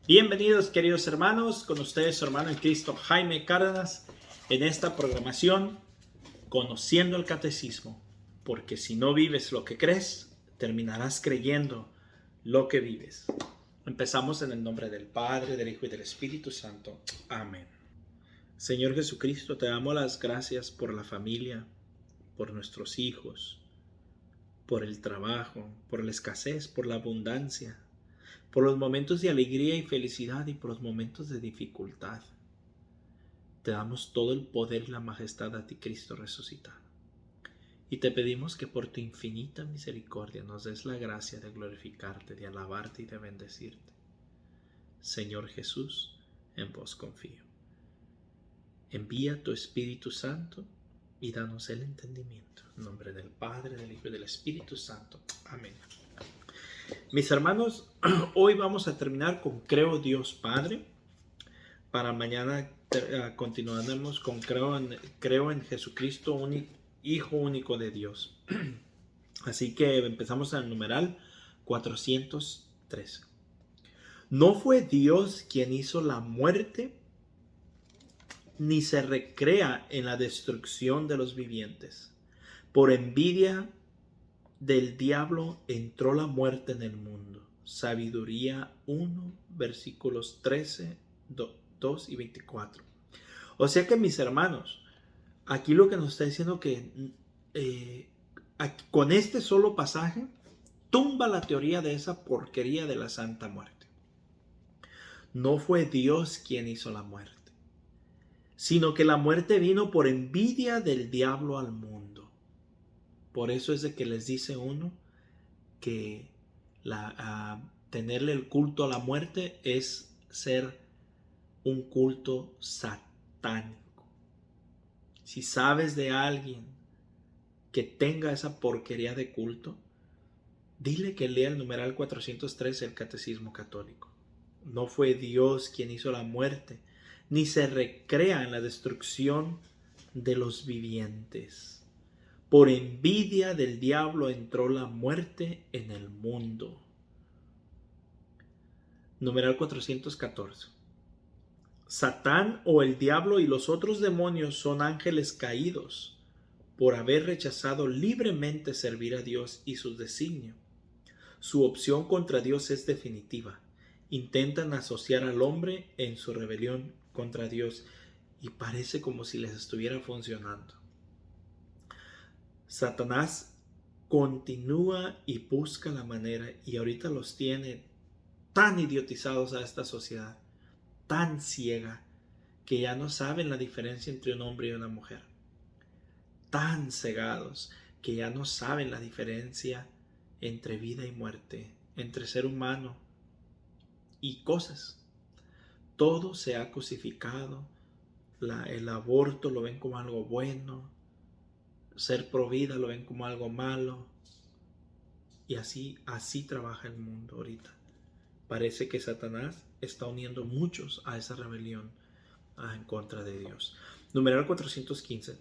Bienvenidos, queridos hermanos, con ustedes su hermano en Cristo Jaime Cárdenas en esta programación Conociendo el Catecismo, porque si no vives lo que crees, terminarás creyendo lo que vives. Empezamos en el nombre del Padre, del Hijo y del Espíritu Santo. Amén. Señor Jesucristo, te damos las gracias por la familia, por nuestros hijos, por el trabajo, por la escasez, por la abundancia, por los momentos de alegría y felicidad y por los momentos de dificultad. Te damos todo el poder y la majestad a ti, Cristo resucitado. Y te pedimos que por tu infinita misericordia nos des la gracia de glorificarte, de alabarte y de bendecirte. Señor Jesús, en vos confío. Envía tu Espíritu Santo y danos el entendimiento. En nombre del Padre, del Hijo y del Espíritu Santo. Amén. Mis hermanos, hoy vamos a terminar con Creo Dios Padre. Para mañana continuaremos con Creo en Jesucristo, Hijo único de Dios. Así que empezamos en el numeral 413. No fue Dios quien hizo la muerte, ni se recrea en la destrucción de los vivientes. Por envidia del diablo entró la muerte en el mundo. Sabiduría 1, versículos 13, 2 y 24. O sea que, mis hermanos, aquí lo que nos está diciendo que con este solo pasaje tumba la teoría de esa porquería de la Santa Muerte. No fue Dios quien hizo la muerte, sino que la muerte vino por envidia del diablo al mundo. Por eso es de que les dice uno que tenerle el culto a la muerte es ser un culto satánico. Si sabes de alguien que tenga esa porquería de culto, dile que lea el numeral 413 del Catecismo Católico. No fue Dios quien hizo la muerte, ni se recrea en la destrucción de los vivientes. Por envidia del diablo entró la muerte en el mundo. Numeral 414. Satán o el diablo y los otros demonios son ángeles caídos por haber rechazado libremente servir a Dios y sus designios. Su opción contra Dios es definitiva. Intentan asociar al hombre en su rebelión contra Dios y parece como si les estuviera funcionando. Satanás continúa y busca la manera, y ahorita los tiene tan idiotizados a esta sociedad, tan ciega, que ya no saben la diferencia entre un hombre y una mujer. Tan cegados que ya no saben la diferencia entre vida y muerte, entre ser humano y cosas. Todo se ha cosificado. El aborto lo ven como algo bueno, ser pro vida lo ven como algo malo, y así trabaja el mundo ahorita. Parece que Satanás está uniendo muchos a esa rebelión en contra de Dios. Numeral 415.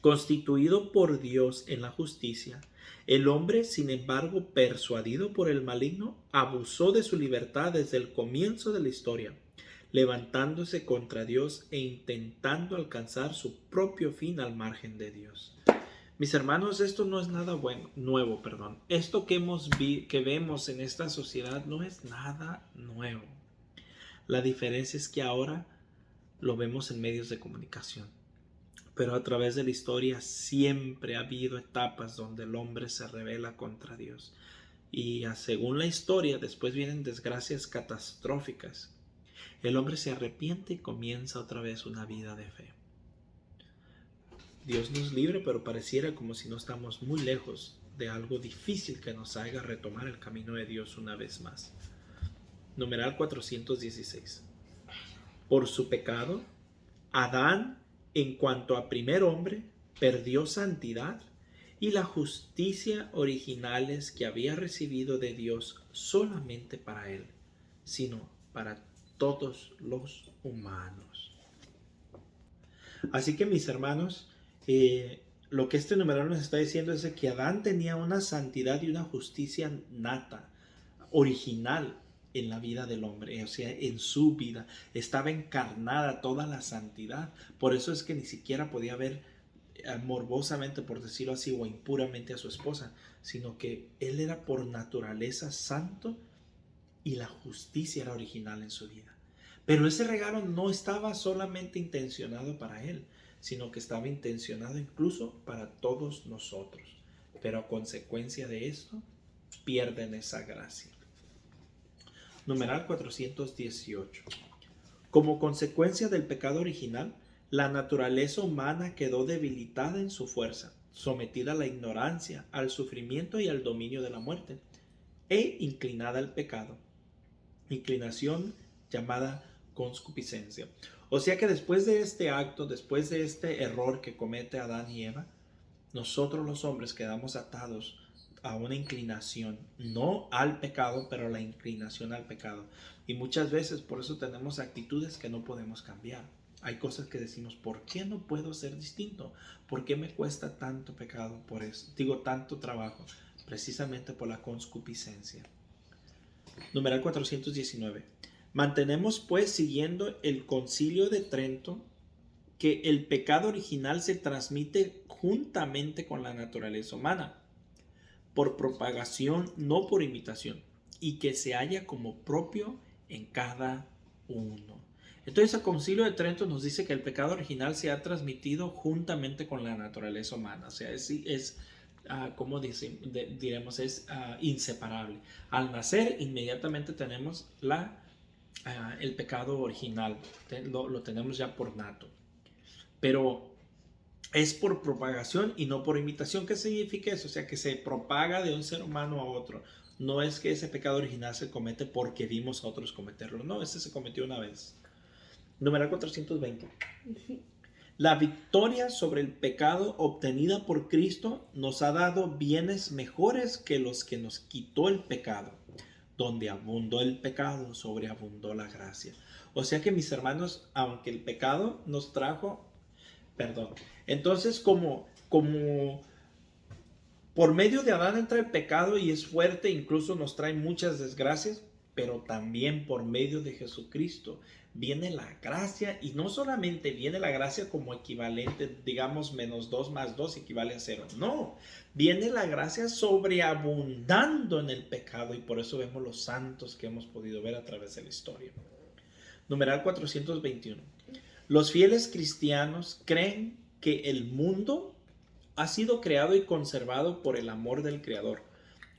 Constituido por Dios en la justicia, el hombre, sin embargo, persuadido por el maligno, abusó de su libertad desde el comienzo de la historia, levantándose contra Dios e intentando alcanzar su propio fin al margen de Dios. Mis hermanos, esto no es nada nuevo. Esto que vemos en esta sociedad no es nada nuevo. La diferencia es que ahora lo vemos en medios de comunicación. Pero a través de la historia siempre ha habido etapas donde el hombre se rebela contra Dios. Y según la historia, después vienen desgracias catastróficas. El hombre se arrepiente y comienza otra vez una vida de fe. Dios nos libre, pero pareciera como si no estamos muy lejos de algo difícil que nos haga retomar el camino de Dios una vez más. Numeral 416. Por su pecado, Adán, en cuanto a primer hombre, perdió santidad y la justicia originales que había recibido de Dios solamente para él, sino para todos los humanos. Así que, mis hermanos, lo que este numeral nos está diciendo es que Adán tenía una santidad y una justicia nata, original, en la vida del hombre, o sea, en su vida. Estaba encarnada toda la santidad. Por eso es que ni siquiera podía ver morbosamente, por decirlo así, o impuramente a su esposa, sino que él era por naturaleza santo y la justicia era original en su vida. Pero ese regalo no estaba solamente intencionado para él, sino que estaba intencionado incluso para todos nosotros. Pero a consecuencia de esto, pierden esa gracia. Numeral 418. Como consecuencia del pecado original, la naturaleza humana quedó debilitada en su fuerza, sometida a la ignorancia, al sufrimiento y al dominio de la muerte, e inclinada al pecado. Inclinación llamada concupiscencia. O sea que después de este acto, después de este error que comete Adán y Eva, nosotros los hombres quedamos atados a una inclinación, no al pecado, pero a la inclinación al pecado. Y muchas veces por eso tenemos actitudes que no podemos cambiar. Hay cosas que decimos, ¿por qué no puedo ser distinto? ¿Por qué me cuesta tanto pecado por eso? Digo, tanto trabajo, precisamente por la concupiscencia. Numeral 419. Mantenemos pues, siguiendo el Concilio de Trento, que el pecado original se transmite juntamente con la naturaleza humana, por propagación, no por imitación, y que se halla como propio en cada uno. Entonces el Concilio de Trento nos dice que el pecado original se ha transmitido juntamente con la naturaleza humana, o sea, como diremos, es inseparable. Al nacer inmediatamente tenemos el pecado original, lo tenemos ya por nato, pero es por propagación y no por imitación. ¿Qué significa eso? O sea, que se propaga de un ser humano a otro. No es que ese pecado original se comete porque vimos a otros cometerlo. No, ese se cometió una vez. Numeral 420. La victoria sobre el pecado obtenida por Cristo nos ha dado bienes mejores que los que nos quitó el pecado. Donde abundó el pecado, sobreabundó la gracia. O sea que, mis hermanos, aunque el pecado nos trajo perdón. Entonces, como por medio de Adán entra el pecado y es fuerte, incluso nos trae muchas desgracias, pero también por medio de Jesucristo viene la gracia, y no solamente viene la gracia como equivalente, digamos, -2 más 2 equivale a 0. No, viene la gracia sobreabundando en el pecado, y por eso vemos los santos que hemos podido ver a través de la historia. Numeral 421. Los fieles cristianos creen que el mundo ha sido creado y conservado por el amor del Creador,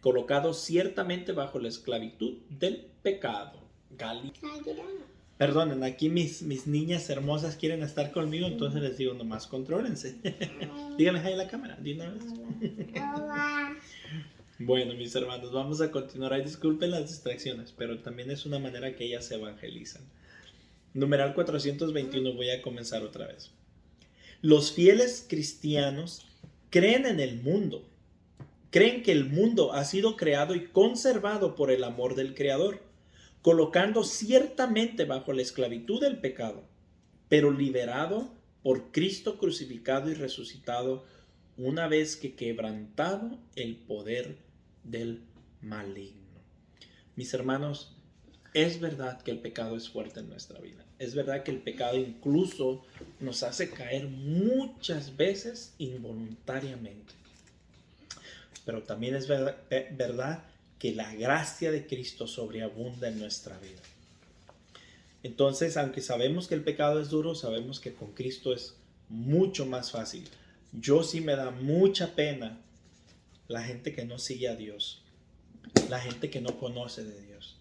colocado ciertamente bajo la esclavitud del pecado. Perdonen, aquí mis niñas hermosas quieren estar conmigo, entonces les digo, nomás contrólense. Díganle ahí en la cámara, de una vez. Bueno, mis hermanos, vamos a continuar. Ay, disculpen las distracciones, pero también es una manera que ellas se evangelizan. Numeral 421, voy a comenzar otra vez. Los fieles cristianos creen en el mundo. Creen que el mundo ha sido creado y conservado por el amor del Creador, colocando ciertamente bajo la esclavitud del pecado, pero liberado por Cristo crucificado y resucitado, una vez que quebrantado el poder del maligno. Mis hermanos, es verdad que el pecado es fuerte en nuestra vida. Es verdad que el pecado incluso nos hace caer muchas veces involuntariamente. Pero también es verdad que la gracia de Cristo sobreabunda en nuestra vida. Entonces, aunque sabemos que el pecado es duro, sabemos que con Cristo es mucho más fácil. Yo sí me da mucha pena la gente que no sigue a Dios, la gente que no conoce de Dios.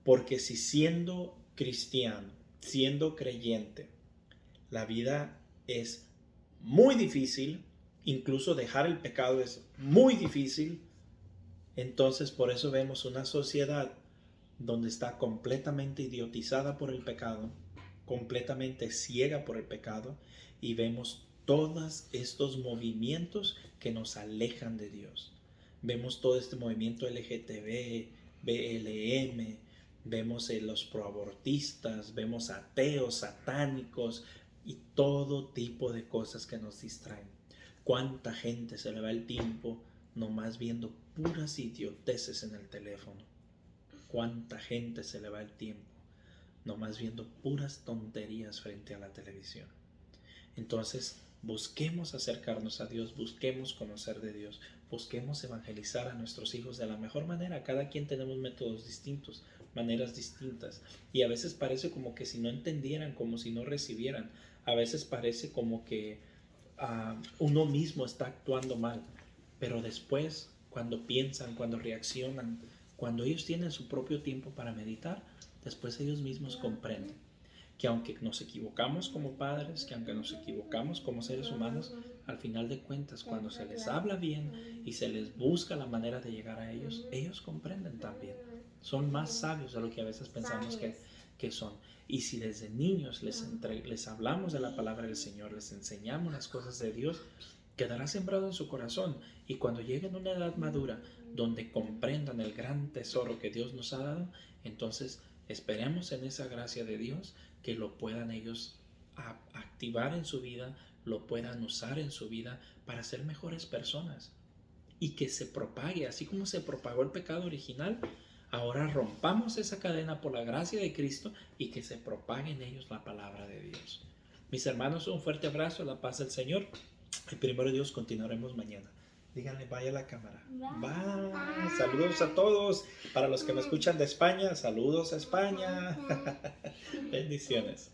Porque si siendo cristiano, siendo creyente, la vida es muy difícil, incluso dejar el pecado es muy difícil, entonces por eso vemos una sociedad donde está completamente idiotizada por el pecado, completamente ciega por el pecado, y vemos todos estos movimientos que nos alejan de Dios. Vemos todo este movimiento LGTB, BLM, vemos los proabortistas, vemos ateos, satánicos y todo tipo de cosas que nos distraen. ¿Cuánta gente se le va el tiempo nomás viendo puras idioteces en el teléfono? cuánta gente se le va el tiempo nomás viendo puras tonterías frente a la televisión. Entonces, busquemos acercarnos a Dios, busquemos conocer de Dios, busquemos evangelizar a nuestros hijos de la mejor manera. Cada quien tenemos métodos distintos, maneras distintas. Y a veces parece como que si no entendieran, como si no recibieran. A veces parece como que uno mismo está actuando mal. Pero después, cuando piensan, cuando reaccionan, cuando ellos tienen su propio tiempo para meditar, después ellos mismos comprenden que aunque nos equivocamos como padres, que aunque nos equivocamos como seres humanos, al final de cuentas, cuando se les habla bien y se les busca la manera de llegar a ellos, ellos comprenden también. Son más sabios de lo que a veces pensamos que son. Y si desde niños les hablamos de la palabra del Señor, les enseñamos las cosas de Dios, quedará sembrado en su corazón. Y cuando lleguen a una edad madura, donde comprendan el gran tesoro que Dios nos ha dado, entonces esperemos en esa gracia de Dios que lo puedan ellos activar en su vida, lo puedan usar en su vida para ser mejores personas y que se propague, así como se propagó el pecado original. Ahora rompamos esa cadena por la gracia de Cristo y que se propague en ellos la palabra de Dios. Mis hermanos, un fuerte abrazo, la paz del Señor. Y primero Dios, continuaremos mañana. Díganle, vaya a la cámara. Bye. Saludos a todos. Para los que me escuchan de España, saludos a España. Bendiciones.